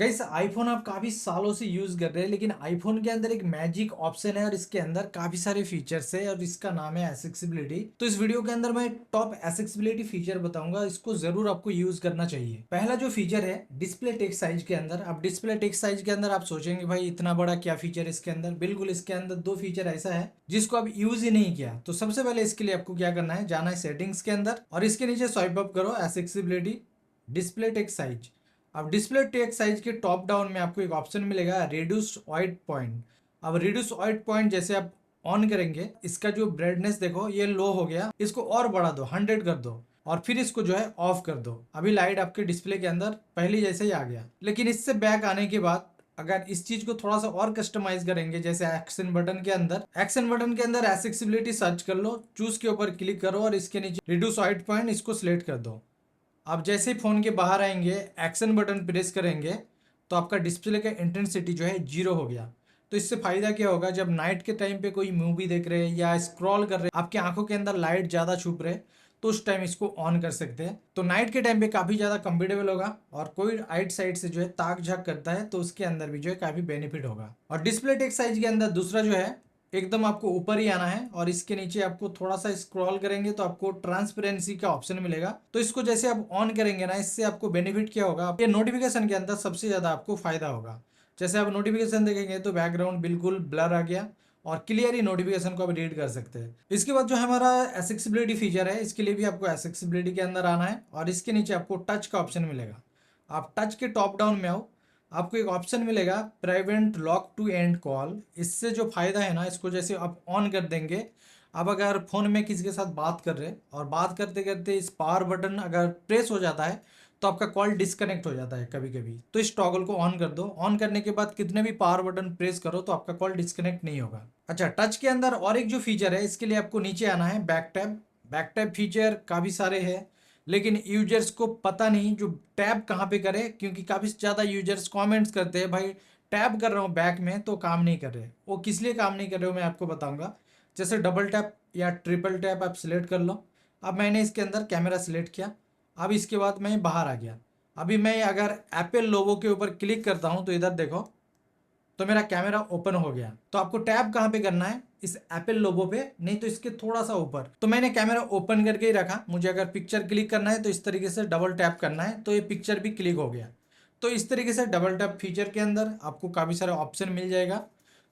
Guys iPhone आप काफी सालों से यूज कर रहे हैं, लेकिन आईफोन के अंदर एक मैजिक ऑप्शन है और इसके अंदर काफी सारे फीचर्स है और इसका नाम है एक्सेसिबिलिटी। तो इस वीडियो के अंदर मैं टॉप एक्सेसिबिलिटी फीचर बताऊंगा, इसको जरूर आपको यूज करना चाहिए। पहला जो फीचर है डिस्प्ले टेक्स्ट साइज के अंदर। अब डिस्प्ले टेक्स्ट साइज के अंदर आप सोचेंगे भाई इतना बड़ा क्या फीचर है इसके अंदर। बिल्कुल इसके अंदर दो फीचर ऐसा है जिसको आप यूज ही नहीं किया। तो सबसे पहले इसके लिए आपको क्या करना है, जाना है सेटिंग्स के अंदर और इसके नीचे स्वाइप अप करो एक्सेसिबिलिटी डिस्प्ले टेक्स्ट साइज। अब डिस्प्ले टेक्स्ट साइज के टॉप डाउन में आपको एक ऑप्शन मिलेगा रिड्यूस वाइट पॉइंट। अब रिड्यूस वाइट पॉइंट जैसे आप ऑन करेंगे, इसका जो ब्राइटनेस देखो ये लो हो गया, इसको और बढ़ा दो, 100 कर दो और फिर इसको जो है ऑफ कर दो। अभी लाइट आपके डिस्प्ले के अंदर पहले जैसे ही आ गया। लेकिन इससे बैक आने के बाद अगर इस चीज को थोड़ा सा और कस्टमाइज करेंगे, जैसे एक्शन बटन के अंदर एक्सेसिबिलिटी सर्च कर लो, चूज के ऊपर क्लिक करो और इसके नीचे रिड्यूस वाइट पॉइंट इसको सिलेक्ट कर दो। आप जैसे ही फ़ोन के बाहर आएंगे, एक्शन बटन प्रेस करेंगे तो आपका डिस्प्ले का इंटेंसिटी जो है 0 हो गया। तो इससे फ़ायदा क्या होगा, जब नाइट के टाइम पे कोई मूवी देख रहे हैं या स्क्रॉल कर रहे हैं, आपकी आंखों के अंदर लाइट ज़्यादा छुप रहे, तो उस टाइम इसको ऑन कर सकते हैं। तो नाइट के टाइम पे काफ़ी ज़्यादा कंफर्टेबल होगा और कोई आइट साइड से जो है ताक झाक करता है तो उसके अंदर भी जो है काफ़ी बेनिफिट होगा। और डिस्प्ले टेक्स्ट साइज के अंदर दूसरा जो है एकदम आपको ऊपर ही आना है और इसके नीचे आपको थोड़ा सा स्क्रॉल करेंगे तो आपको ट्रांसपेरेंसी का ऑप्शन मिलेगा। तो इसको जैसे आप ऑन करेंगे ना, इससे आपको बेनिफिट क्या होगा, ये नोटिफिकेशन के अंदर सबसे ज्यादा आपको फायदा होगा। जैसे आप नोटिफिकेशन देखेंगे तो बैकग्राउंड बिल्कुल ब्लर आ गया और क्लियर ही नोटिफिकेशन को आप रीड कर सकते हैं। इसके बाद जो हमारा एक्सेसिबिलिटी फीचर है, इसके लिए भी आपको एक्सेसिबिलिटी के अंदर आना है और इसके नीचे आपको टच का ऑप्शन मिलेगा। आप टच के टॉप डाउन में आओ, आपको एक ऑप्शन मिलेगा prevent lock to end call. इससे जो फायदा है ना, इसको जैसे आप ऑन कर देंगे, अब अगर फोन में किसी के साथ बात कर रहे हैं और बात करते करते इस पावर बटन अगर प्रेस हो जाता है तो आपका कॉल डिस्कनेक्ट हो जाता है कभी कभी। तो इस टॉगल को ऑन कर दो, ऑन करने के बाद कितने भी पावर बटन प्रेस करो तो आपका कॉल डिस्कनेक्ट नहीं होगा। अच्छा, टच के अंदर और एक जो फीचर है, इसके लिए आपको नीचे आना है back tab. Back tab feature काफ़ी सारे हैं, लेकिन यूजर्स को पता नहीं जो टैब कहाँ पे करे, क्योंकि काफ़ी ज़्यादा यूजर्स कमेंट्स करते हैं भाई टैब कर रहा हूँ बैक में तो काम नहीं कर रहे। वो किस लिए काम नहीं कर रहे हो मैं आपको बताऊंगा। जैसे डबल टैप या ट्रिपल टैप आप सिलेक्ट कर लो। अब मैंने इसके अंदर कैमरा सिलेक्ट किया, अब इसके बाद मैं बाहर आ गया। अभी मैं अगर एप्पल लोगो के ऊपर क्लिक करता हूँ तो इधर देखो, तो मेरा कैमरा ओपन हो गया। तो आपको टैप कहाँ पे करना है, इस एप्पल लोगो पे, नहीं तो इसके थोड़ा सा ऊपर। तो मैंने कैमरा ओपन करके ही रखा, मुझे अगर पिक्चर क्लिक करना है तो इस तरीके से डबल टैप करना है तो ये पिक्चर भी क्लिक हो गया। तो इस तरीके से डबल टैप फीचर के अंदर आपको काफ़ी सारे ऑप्शन मिल जाएगा।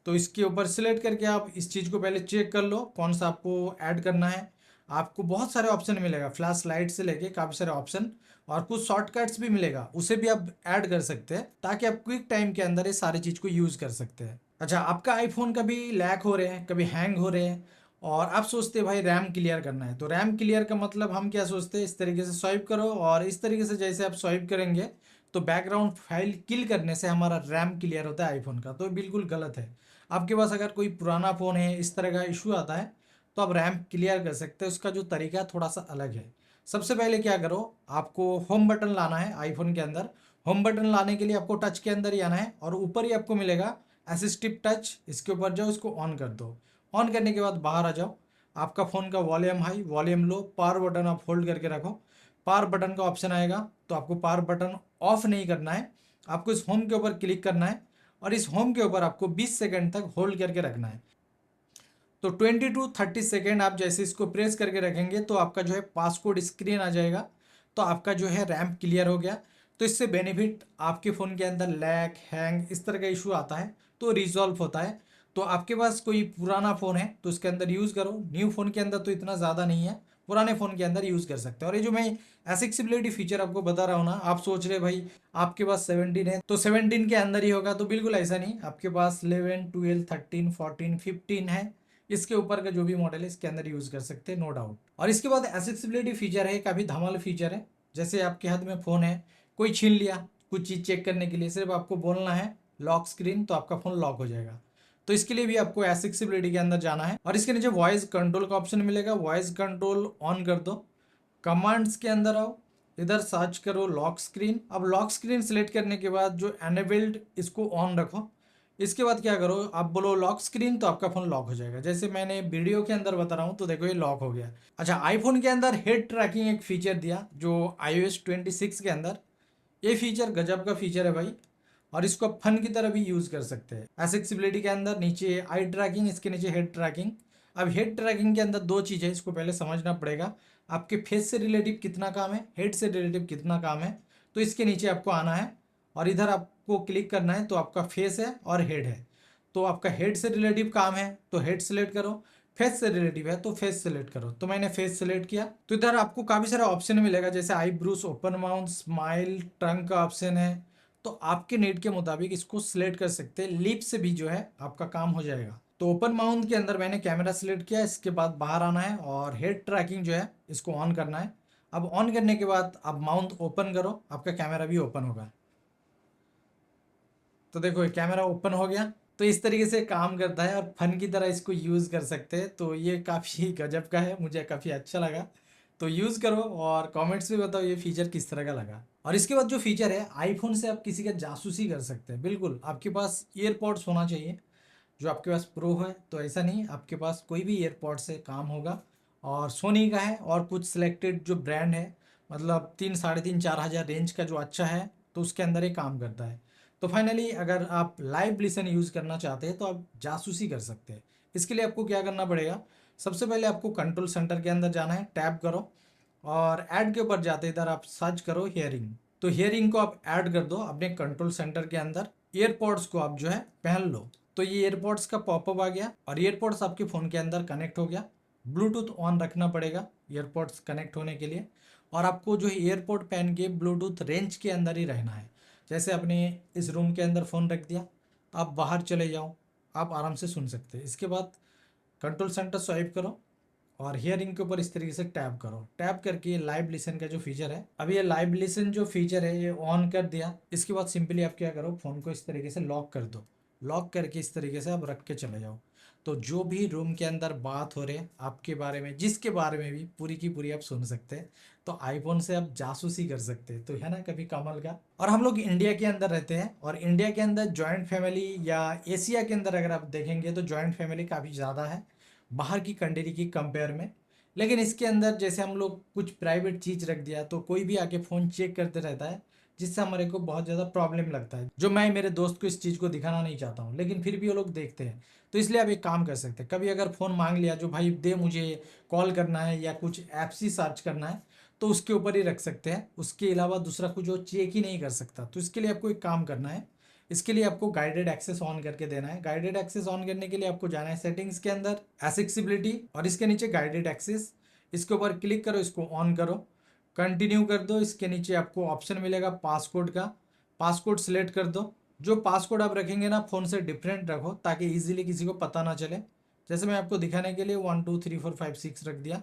तो इसके ऊपर सिलेक्ट करके आप इस चीज़ को पहले चेक कर लो कौन सा आपको ऐड करना है। आपको बहुत सारे ऑप्शन मिलेगा, फ्लैश लाइट से लेके काफ़ी सारे ऑप्शन, और कुछ शॉर्टकट्स भी मिलेगा, उसे भी आप ऐड कर सकते हैं ताकि आप क्विक टाइम के अंदर ये सारी चीज़ को यूज़ कर सकते हैं। अच्छा, आपका आईफोन कभी लैग हो रहे हैं, कभी हैंग हो रहे हैं और आप सोचते हैं भाई रैम क्लियर करना है, तो रैम क्लियर का मतलब हम क्या सोचते हैं, इस तरीके से स्वाइप करो और इस तरीके से जैसे आप स्वाइप करेंगे तो बैकग्राउंड फाइल किल करने से हमारा रैम क्लियर होता है आईफोन का, तो बिल्कुल गलत है। आपके पास अगर कोई पुराना फ़ोन है, इस तरह का इशू आता है तो आप रैम क्लियर कर सकते हैं। उसका जो तरीका थोड़ा सा अलग है। सबसे पहले क्या करो, आपको होम बटन लाना है आईफोन के अंदर। होम बटन लाने के लिए आपको टच के अंदर ही आना है और ऊपर ही आपको मिलेगा असिस्टिव टच, इसके ऊपर जाओ, इसको ऑन कर दो। ऑन करने के बाद बाहर आ जाओ, आपका फ़ोन का volume high volume low, power button आप होल्ड करके रखो। पावर बटन का ऑप्शन आएगा तो आपको पावर बटन ऑफ नहीं करना है, आपको इस होम के ऊपर क्लिक करना है और इस होम के ऊपर आपको 20 सेकंड तक होल्ड करके रखना है। तो 20 to 30 सेकेंड आप जैसे इसको प्रेस करके रखेंगे तो आपका जो है पासकोड स्क्रीन आ जाएगा, तो आपका जो है रैम क्लियर हो गया। तो इससे बेनिफिट, आपके फ़ोन के अंदर लैग हैंग इस तरह का इशू आता है तो रिजॉल्व होता है। तो आपके पास कोई पुराना फ़ोन है तो उसके अंदर यूज़ करो, न्यू फ़ोन के अंदर तो इतना ज़्यादा नहीं है, पुराने फ़ोन के अंदर यूज़ कर सकते हैं। और ये जो मैं एक्सेसिबिलिटी फीचर आपको बता रहा हूँ ना, आप सोच रहे भाई आपके पास 17 है तो 17 के अंदर ही होगा, तो बिल्कुल ऐसा नहीं। आपके पास 11 12 13 14 15 है, इसके ऊपर का जो भी मॉडल है इसके अंदर यूज कर सकते हैं, नो डाउट। और इसके बाद एक्सेसिबिलिटी फीचर है, काफ़ी धमाल फीचर है। जैसे आपके हाथ में फ़ोन है, कोई छीन लिया कुछ चीज़ चेक करने के लिए, सिर्फ आपको बोलना है लॉक स्क्रीन तो आपका फ़ोन लॉक हो जाएगा। तो इसके लिए भी आपको एक्सेसिबिलिटी के अंदर जाना है और इसके नीचे वॉइस कंट्रोल का ऑप्शन मिलेगा, वॉइस कंट्रोल ऑन कर दो। कमांड्स के अंदर आओ, इधर सर्च करो लॉक स्क्रीन। अब लॉक स्क्रीन सेलेक्ट करने के बाद जो एनेबल्ड इसको ऑन रखो। इसके बाद क्या करो, आप बोलो लॉक स्क्रीन तो आपका फ़ोन लॉक हो जाएगा। जैसे मैंने वीडियो के अंदर बता रहा हूँ तो देखो ये लॉक हो गया। अच्छा, आईफोन के अंदर हेड ट्रैकिंग एक फ़ीचर दिया जो iOS 26 के अंदर, ये फीचर गजब का फीचर है भाई। और इसको आप फन की तरह भी यूज कर सकते हैं। एक्सेसिबिलिटी के अंदर नीचे आई ट्रैकिंग, इसके नीचे हेड ट्रैकिंग। अब हेड ट्रैकिंग के अंदर दो चीज़ है, इसको पहले समझना पड़ेगा। आपके फेस से रिलेटिव कितना काम है, हेड से रिलेटिव कितना काम है। तो इसके नीचे आपको आना है और इधर आपको क्लिक करना है, तो आपका फेस है और हेड है। तो आपका हेड से रिलेटिव काम है तो हेड सेलेक्ट करो, फेस से रिलेटिव है तो फेस सेलेक्ट करो। तो मैंने फेस सेलेक्ट किया। तो इधर आपको काफ़ी सारा ऑप्शन मिलेगा, जैसे आईब्रूज, ओपन माउथ, स्माइल, टंग का ऑप्शन है। तो आपके नीड के मुताबिक इसको सिलेक्ट कर सकते हैं। लिप से भी जो है आपका काम हो जाएगा। तो ओपन माउथ के अंदर मैंने कैमरा सिलेक्ट किया, इसके बाद बाहर आना है और हेड ट्रैकिंग जो है इसको ऑन करना है। अब ऑन करने के बाद आप माउथ ओपन करो, आपका कैमरा भी ओपन होगा। तो देखो ये कैमरा ओपन हो गया। तो इस तरीके से काम करता है और फन की तरह इसको यूज़ कर सकते हैं। तो ये काफ़ी गजब का है, मुझे काफ़ी अच्छा लगा। तो यूज़ करो और कमेंट्स में बताओ ये फीचर किस तरह का लगा। और इसके बाद जो फीचर है, आईफोन से आप किसी का जासूसी कर सकते हैं। बिल्कुल आपके पास ईयरपॉड्स होना चाहिए, जो आपके पास प्रो है तो ऐसा नहीं, आपके पास कोई भी ईयरपॉड से काम होगा। और सोनी का है और कुछ सिलेक्टेड जो ब्रांड है, मतलब 3, 3.5, 4 हज़ार रेंज का जो अच्छा है, तो उसके अंदर ही काम करता है। तो फाइनली अगर आप लाइव लिसन यूज़ करना चाहते हैं तो आप जासूसी कर सकते हैं। इसके लिए आपको क्या करना पड़ेगा, सबसे पहले आपको कंट्रोल सेंटर के अंदर जाना है, टैप करो और ऐड के ऊपर जाते इधर आप सर्च करो हियरिंग। तो हियरिंग को आप ऐड कर दो अपने कंट्रोल सेंटर के अंदर। ईयरपॉड्स को आप जो है पहन लो। तो ये ईयरपॉड्स का पॉपअप आ गया और ईयरपॉड्स आपके फ़ोन के अंदर कनेक्ट हो गया। ब्लूटूथ ऑन रखना पड़ेगा ईयरपॉड्स कनेक्ट होने के लिए। और आपको जो है ईयरपॉड पहन के ब्लूटूथ रेंज के अंदर ही रहना है। जैसे आपने इस रूम के अंदर फ़ोन रख दिया, आप बाहर चले जाओ, आप आराम से सुन सकते हैं। इसके बाद कंट्रोल सेंटर स्वाइप करो और हियरिंग के ऊपर इस तरीके से टैप करो। टैप करके ये लाइव लिसन का जो फीचर है, अभी ये लाइव लिसन जो फीचर है ये ऑन कर दिया। इसके बाद सिंपली आप क्या करो, फ़ोन को इस तरीके से लॉक कर दो। लॉक करके इस तरीके से आप रख के चले जाओ। तो जो भी रूम के अंदर बात हो रहे हैं आपके बारे में, जिसके बारे में भी, पूरी की पूरी आप सुन सकते हैं। तो आईफोन से आप जासूसी कर सकते हैं। तो है ना कभी कमाल का। और हम लोग इंडिया के अंदर रहते हैं और इंडिया के अंदर जॉइंट फैमिली, या एशिया के अंदर अगर आप देखेंगे तो जॉइंट फैमिली काफ़ी ज़्यादा है बाहर की कंट्री की कंपेयर में। लेकिन इसके अंदर जैसे हम लोग कुछ प्राइवेट चीज़ रख दिया तो कोई भी आके फ़ोन चेक करते रहता है, जिससे हमारे को बहुत ज़्यादा प्रॉब्लम लगता है, जो मैं मेरे दोस्त को इस चीज़ को दिखाना नहीं चाहता हूँ, लेकिन फिर भी वो लोग देखते हैं। तो इसलिए आप एक काम कर सकते हैं, कभी अगर फ़ोन मांग लिया जो भाई दे मुझे कॉल करना है या कुछ ऐप्स ही सर्च करना है, तो उसके ऊपर ही रख सकते हैं। उसके अलावा दूसरा कुछ वो चेक ही नहीं कर सकता। तो इसके लिए आपको एक काम करना है, इसके लिए आपको गाइडेड एक्सेस ऑन करके देना है। गाइडेड एक्सेस ऑन करने के लिए आपको जाना है सेटिंग्स के अंदर, एक्सेसिबिलिटी, और इसके नीचे गाइडेड एक्सेस, इसके ऊपर क्लिक करो, इसको ऑन करो, कंटिन्यू कर दो। इसके नीचे आपको ऑप्शन मिलेगा पासकोड का, पासकोड सिलेक्ट कर दो। जो पासकोड आप रखेंगे ना फ़ोन से डिफरेंट रखो, ताकि इजीली किसी को पता ना चले। जैसे मैं आपको दिखाने के लिए 1 2 3 4 5 6 रख दिया।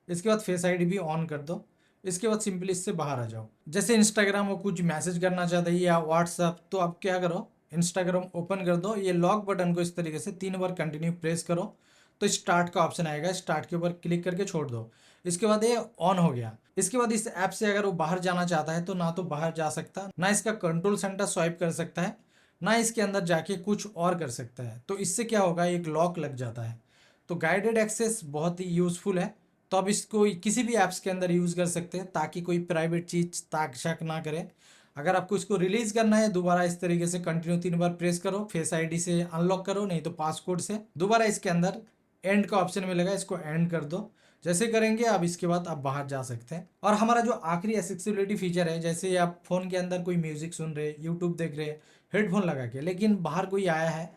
इसके बाद फेस आईडी भी ऑन कर दो। इसके बाद सिंपली इससे बाहर आ जाओ। जैसे इंस्टाग्राम को कुछ मैसेज करना चाहते हैं या व्हाट्सअप, तो आप क्या करो, इंस्टाग्राम ओपन कर दो, ये लॉक बटन को इस तरीके से 3 बार कंटिन्यू प्रेस करो, तो स्टार्ट का ऑप्शन आएगा, स्टार्ट के ऊपर क्लिक करके छोड़ दो। इसके बाद ये ऑन हो गया। इसके बाद इस ऐप से अगर वो बाहर जाना चाहता है तो ना तो बाहर जा सकता, ना इसका कंट्रोल सेंटर स्वाइप कर सकता है, ना इसके अंदर जाके कुछ और कर सकता है। तो इससे क्या होगा, एक लॉक लग जाता है। तो गाइडेड एक्सेस बहुत ही यूज़फुल है। तो आप इसको किसी भी ऐप्स के अंदर यूज़ कर सकते हैं, ताकि कोई प्राइवेट चीज़ ताक शक ना करे। अगर आपको इसको रिलीज़ करना है, दोबारा इस तरीके से कंटिन्यू 3 बार प्रेस करो, फेस आईडी से अनलॉक करो, नहीं तो पासकोड से। दोबारा इसके अंदर एंड का ऑप्शन मिलेगा, इसको एंड कर दो। जैसे करेंगे अब इसके बाद आप बाहर जा सकते हैं। और हमारा जो आखिरी एक्सेसिबिलिटी फीचर है, जैसे आप फ़ोन के अंदर कोई म्यूज़िक सुन रहे, यूट्यूब देख रहे, हेडफोन लगा के, लेकिन बाहर कोई आया है,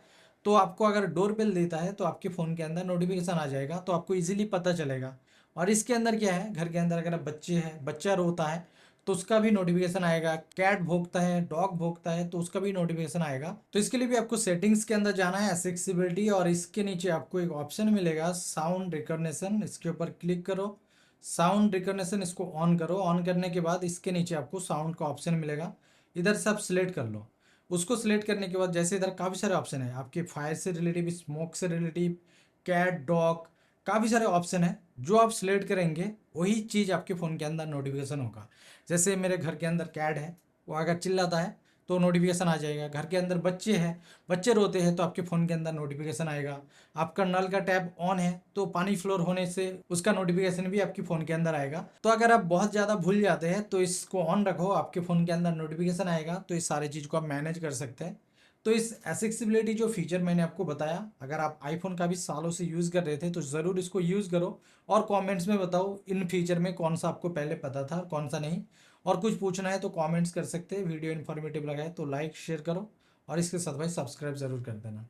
तो आपको अगर डोर बेल देता है तो आपके फ़ोन के अंदर नोटिफिकेशन आ जाएगा, तो आपको इजीली पता चलेगा। और इसके अंदर क्या है, घर के अंदर अगर बच्चे हैं, बच्चा रोता है तो उसका भी नोटिफिकेशन आएगा, कैट भौंकता है, डॉग भौंकता है तो उसका भी नोटिफिकेशन आएगा। तो इसके लिए भी आपको सेटिंग्स के अंदर जाना है, एक्सेसिबिलिटी, और इसके नीचे आपको एक ऑप्शन मिलेगा साउंड रिकॉग्निशन, इसके ऊपर क्लिक करो। साउंड रिकॉग्निशन इसको ऑन करो। ऑन करने के बाद इसके नीचे आपको साउंड का ऑप्शन मिलेगा, इधर से आप सिलेक्ट कर लो। उसको सिलेक्ट करने के बाद जैसे इधर काफ़ी सारे ऑप्शन है आपके, फायर से रिलेटिव, स्मोक से रिलेटिव, कैट, डॉग, काफ़ी सारे ऑप्शन है। जो आप सिलेक्ट करेंगे वही चीज़ आपके फ़ोन के अंदर नोटिफिकेशन होगा। जैसे मेरे घर के अंदर कैट है, वो अगर चिल्लाता है तो नोटिफिकेशन आ जाएगा। घर के अंदर बच्चे हैं, बच्चे रोते हैं तो आपके फ़ोन के अंदर नोटिफिकेशन आएगा। आपका नल का टैप ऑन है तो पानी फ्लोर होने से उसका नोटिफिकेशन भी आपके फ़ोन के अंदर आएगा। तो अगर आप बहुत ज़्यादा भूल जाते हैं तो इसको ऑन रखो, आपके फ़ोन के अंदर नोटिफिकेशन आएगा, तो इस सारी चीज़ को आप मैनेज कर सकते हैं। तो इस एक्सेसिबिलिटी जो फीचर मैंने आपको बताया, अगर आप आईफोन काफ़ी सालों से यूज़ कर रहे थे तो ज़रूर इसको यूज़ करो और कमेंट्स में बताओ इन फीचर में कौन सा आपको पहले पता था और कौन सा नहीं। और कुछ पूछना है तो कमेंट्स कर सकते हैं। वीडियो इन्फॉर्मेटिव लगा है तो लाइक शेयर करो और इसके साथ भाई सब्सक्राइब ज़रूर कर देना।